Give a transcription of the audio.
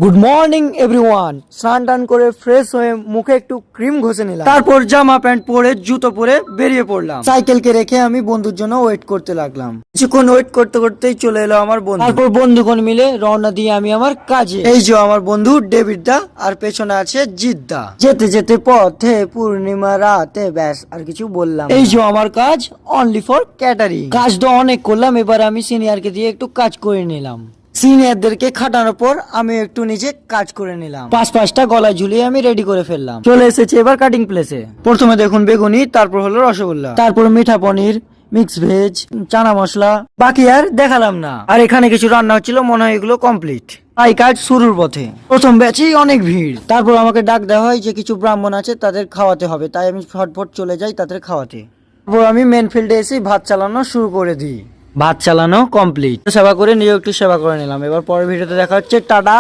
Good morning everyone. স্নান টান করে ফ্রেশ হয়ে মুখে একটু ক্রিম ঘষে নিলাম, তারপর জামা প্যান্ট পরে জুতো পরে বেরিয়ে পড়লাম। সাইকেলকে রেখে আমি বন্ধুর জন্য ওয়েট করতে লাগলাম। কিছুক্ষণ ওয়েট করতে করতেই চলে এলো আমার বন্ধু। তারপর বন্ধুগণ মিলে রওনা দিয়ে আমি আমার কাজে। এই যে আমার বন্ধু ডেভিড দা, আর পেছনে আছে জিৎ দা। যেতে যেতে পথে পূর্ণিমা রাতে, ব্যাস আর কিছু বললাম। এই যে আমার কাজ অনলি ফর ক্যাটারিং। কাজ তো অনেক করলাম, এবার আমি সিনিয়রকে দিয়ে একটু কাজ করে নিলাম। সিনিয়রদেরকে খাটানোর পর আমি একটু নিজে কাজ করে নিলাম। পাঁচটা গলায় ঝুলিয়ে আমি রেডি করে ফেললাম। চলে এসেছে এবার কাটিং প্লেসে। প্রথমে দেখুন বেগুনি, তারপর হলো রসগোল্লা, তারপর মিঠা পনির, মিক্স ভেজ, চানা মশলা, বাকি আর দেখালাম না। আর এখানে কিছু রান্না হচ্ছিল, মনে হয় এগুলো কমপ্লিট। তাই কাজ শুরুর পথে। প্রথম ব্যাচেই অনেক ভিড়। তারপর আমাকে ডাক দেওয়া হয় যে কিছু ব্রাহ্মণ আছে, তাদের খাওয়াতে হবে। তাই আমি ফটফট চলে যাই তাদের খাওয়াতে। তারপর আমি মেন ফিল্ডে এসে ভাত চালানো শুরু করে দিই। ভাত চালানো কমপ্লিট। সেবা করে নিজেও একটু সেবা করে নিলাম। এবার পরের ভিডিওতে দেখা হচ্ছে। টাটা।